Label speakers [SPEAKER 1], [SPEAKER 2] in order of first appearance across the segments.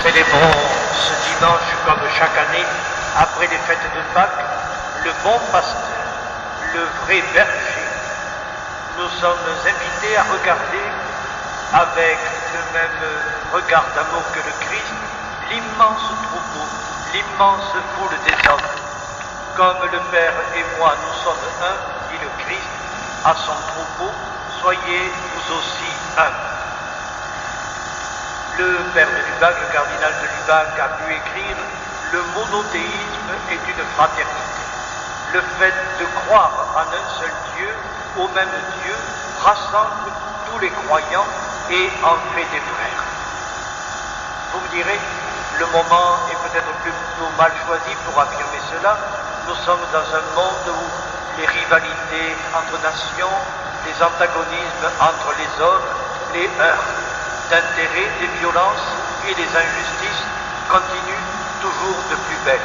[SPEAKER 1] Célébrons ce dimanche, comme chaque année, après les fêtes de Pâques, le bon pasteur, le vrai berger. Nous sommes invités à regarder, avec le même regard d'amour que le Christ, l'immense troupeau, l'immense foule des hommes. Comme le Père et moi, nous sommes un, dit le Christ, à son troupeau, soyez vous aussi un. Le père de Lubac, le cardinal de Lubac, a pu écrire « Le monothéisme est une fraternité ». Le fait de croire en un seul Dieu, au même Dieu, rassemble tous les croyants et en fait des frères. Vous me direz, le moment est peut-être plutôt mal choisi pour affirmer cela. Nous sommes dans un monde où les rivalités entre nations, les antagonismes entre les hommes, les heurts d'intérêts, des violences et des injustices continuent toujours de plus belle.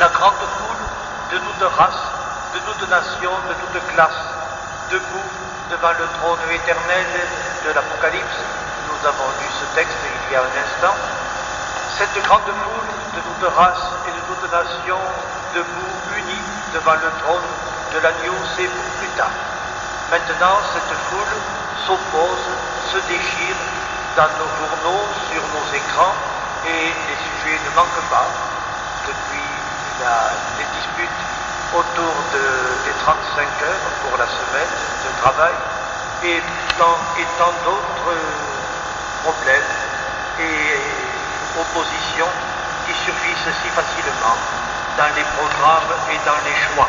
[SPEAKER 1] La grande foule de toute race, de toute nation, de toute classe, debout devant le trône éternel de l'Apocalypse, nous avons lu ce texte il y a un instant, cette grande foule de toute race et de toute nation, debout, unis devant le trône de l'agneau, c'est pour plus tard. Maintenant, cette foule s'oppose, se déchire dans nos journaux, sur nos écrans, et les sujets ne manquent pas. Depuis les disputes autour des 35 heures pour la semaine de travail, et tant d'autres problèmes et oppositions qui surgissent si facilement dans les programmes et dans les choix.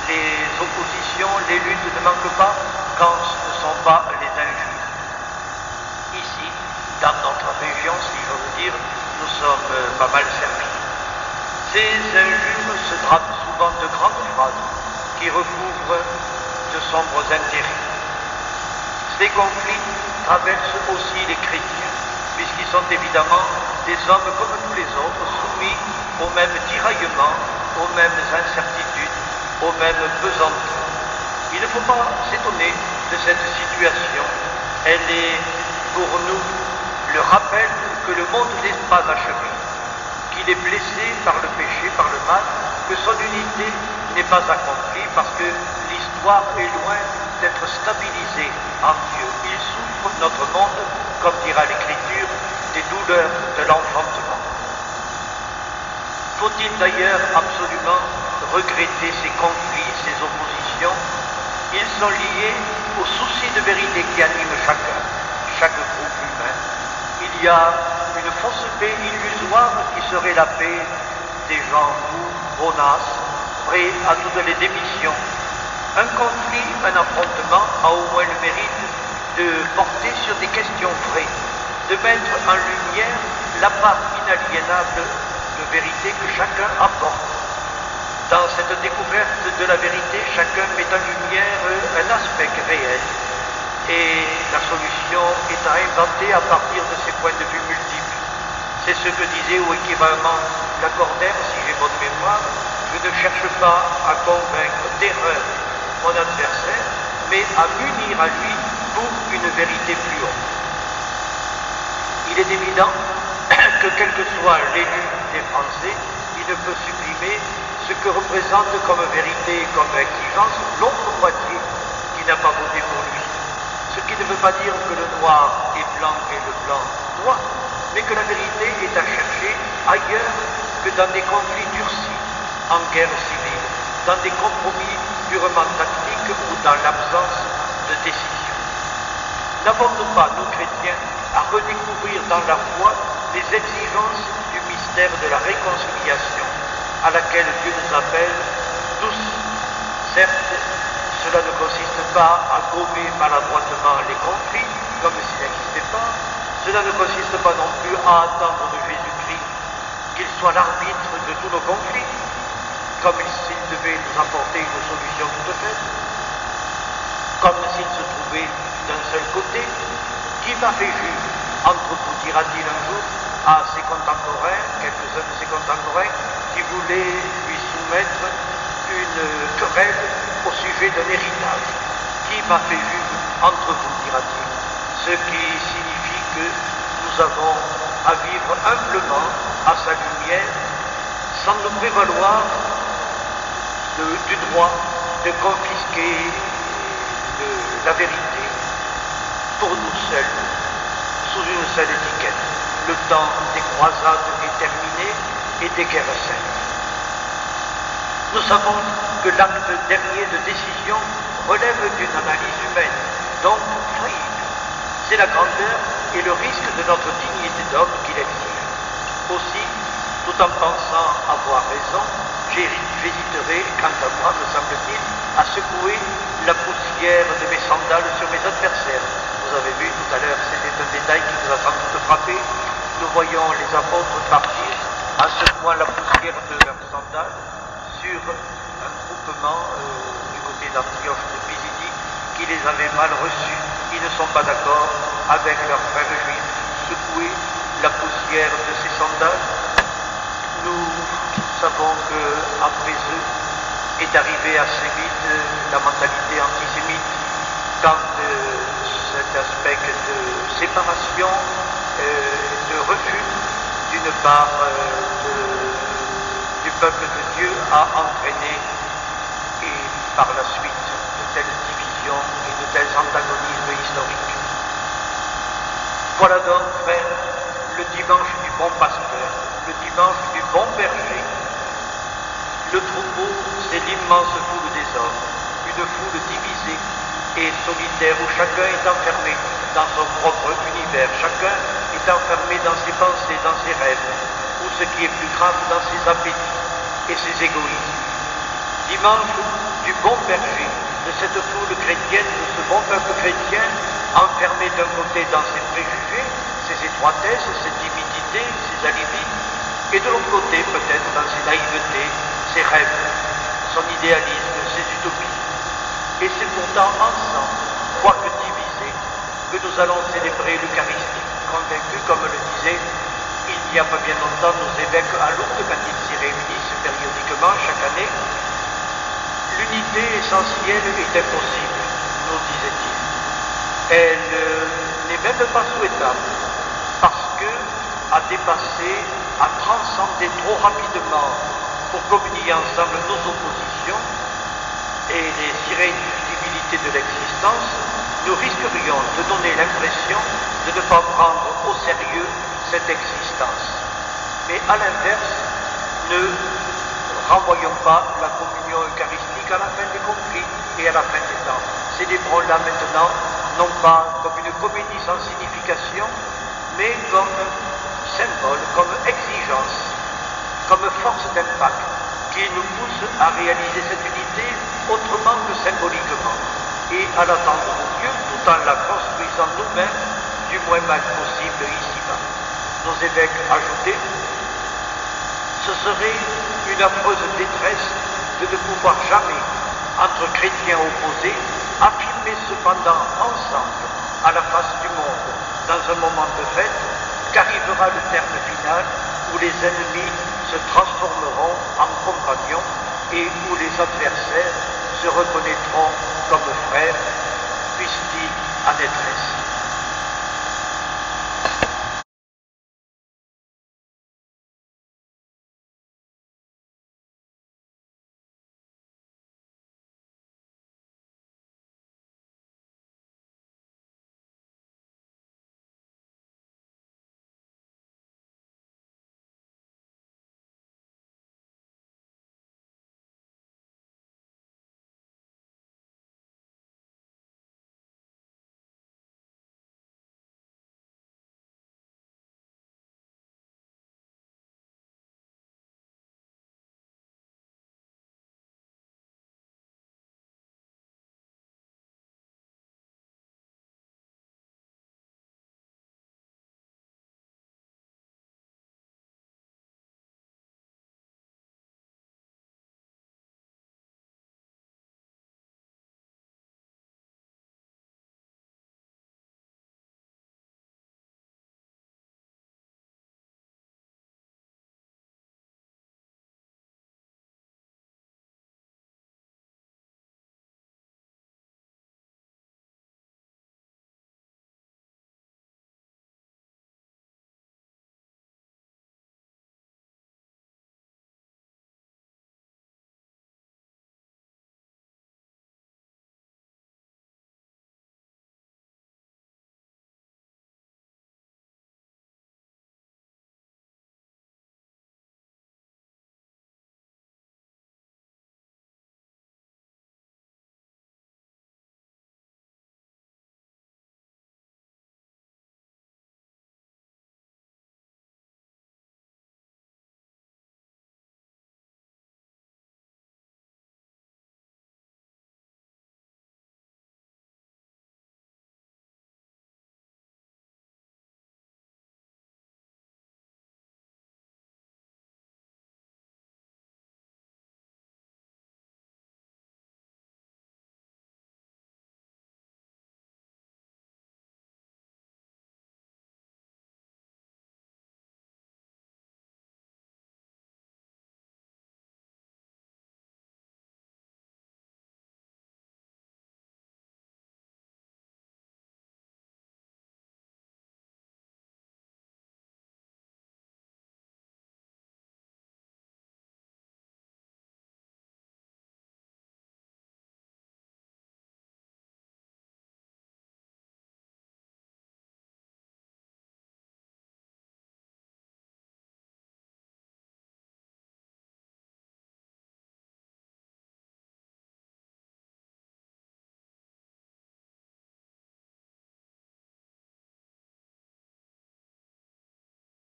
[SPEAKER 1] Les oppositions, les luttes ne manquent pas quand ce ne sont pas les injures. Ici, dans notre région, si j'ose dire, nous sommes pas mal servis. Ces injures se drapent souvent de grandes phrases qui recouvrent de sombres intérêts. Ces conflits traversent aussi les chrétiens, puisqu'ils sont évidemment des hommes comme tous les autres, soumis aux mêmes tiraillements, aux mêmes incertitudes, aux mêmes pesanteurs. Il ne faut pas s'étonner de cette situation. Elle est pour nous le rappel que le monde n'est pas achevé, qu'il est blessé par le péché, par le mal, que son unité n'est pas accomplie parce que l'histoire est loin d'être stabilisée en Dieu. Il souffre, notre monde, comme dira l'Écriture, des douleurs de l'enfantement. Faut-il d'ailleurs absolument regretter ces conflits, ces oppositions? Ils sont liés au souci de vérité qui anime chaque groupe humain. Il y a une fausse paix illusoire qui serait la paix des gens fous, bonasses, prêts à toutes les démissions. Un conflit, un affrontement a au moins le mérite de porter sur des questions vraies, de mettre en lumière la part inaliénable de vérité que chacun apporte. Dans cette découverte de la vérité, chacun met en lumière un aspect réel. Et la solution est à inventer à partir de ces points de vue multiples. C'est ce que disait au équivalent Lacordaire, si j'ai bonne mémoire: je ne cherche pas à convaincre d'erreur mon adversaire, mais à m'unir à lui pour une vérité plus haute. Il est évident que quel que soit l'élu des Français, il ne peut supprimer ce que représente comme vérité et comme exigence l'autre moitié qui n'a pas voté pour lui. Ce qui ne veut pas dire que le noir est blanc et le blanc noir, mais que la vérité est à chercher ailleurs que dans des conflits durcis, en guerre civile, dans des compromis purement tactiques ou dans l'absence de décision. N'avons-nous pas, nous chrétiens, à redécouvrir dans la foi les exigences du mystère de la réconciliation à laquelle Dieu nous appelle tous? Certes, cela ne consiste pas à gommer maladroitement les conflits, comme s'ils n'existaient pas. Cela ne consiste pas non plus à attendre de Jésus-Christ qu'il soit l'arbitre de tous nos conflits, comme s'il devait nous apporter une solution toute faite, comme s'il se trouvait d'un seul côté. Qui m'a fait juge entre vous, dira-t-il un jour à ses contemporains, quelques-uns de ses contemporains, qui voulaient lui soumettre une querelle au sujet d'un héritage. Qui m'a fait juge entre vous, dira-t-il, ce qui signifie que nous avons à vivre humblement à sa lumière, sans nous prévaloir du droit de confisquer la vérité pour nous seuls, sous une seule étiquette. Le temps des croisades est terminé et des guerres saintes. Nous savons que l'acte dernier de décision relève d'une analyse humaine, donc faillible. C'est la grandeur et le risque de notre dignité d'homme qui l'exige. Aussi, tout en pensant avoir raison, j'hésiterai, quant à moi, me semble-t-il, à secouer la poussière de mes sandales sur mes adversaires. Vous avez vu tout à l'heure, c'était un détail qui nous a sans doute frappé. Nous voyons les apôtres partir en secouant la poussière de leurs sandales sur un groupement du côté d'Antioche de Pisidie qui les avait mal reçus. Ils ne sont pas d'accord avec leurs frères juifs. Secouer la poussière de ces sandales. Nous savons qu'après eux est arrivée assez vite la mentalité antisémite quand cet aspect de séparation, de refus d'une part du peuple de Dieu a entraîné et par la suite de telles divisions et de tels antagonismes historiques. Voilà donc, frères, le dimanche du bon pasteur, le dimanche du bon berger. Le troupeau, c'est l'immense foule des hommes, une foule divisée et solitaire où chacun est enfermé dans son propre univers, chacun est enfermé dans ses pensées, dans ses rêves, ou ce qui est plus grave, dans ses appétits et ses égoïsmes. Dimanche du bon berger, de cette foule chrétienne, de ce bon peuple chrétien, enfermé d'un côté dans ses préjugés, ses étroitesses, ses timidités, ses alibis, et de l'autre côté peut-être dans ses naïvetés, ses rêves, son idéalisme, ses utopies. Et c'est pourtant ensemble, quoique divisés, que nous allons célébrer l'Eucharistie, convaincus, comme le disait il n'y a pas bien longtemps nos évêques à Lourdes quand ils s'y réunissent périodiquement chaque année. L'unité essentielle est impossible, nous disait-il. Elle n'est même pas souhaitable, parce que à dépasser, à transcender trop rapidement pour communier ensemble nos oppositions et les irréductibilités de l'existence, nous risquerions de donner l'impression de ne pas prendre au sérieux cette existence. Mais à l'inverse, ne renvoyons pas la communion eucharistique à la fin des conflits et à la fin des temps. Célébrons-la maintenant, non pas comme une comédie sans signification, mais comme symbole, comme exigence, comme force d'impact qui nous pousse à réaliser cette unité autrement que symboliquement et à l'attendre de Dieu tout en la construisant nous-mêmes du moins mal possible ici-bas. Nos évêques ajoutaient, ce serait une affreuse détresse de ne pouvoir jamais, entre chrétiens opposés, affirmer cependant ensemble, à la face du monde, dans un moment de fête, qu'arrivera le terme final où les ennemis se transformeront en compagnons et où les adversaires se reconnaîtront comme frères, puissent-ils en détresse.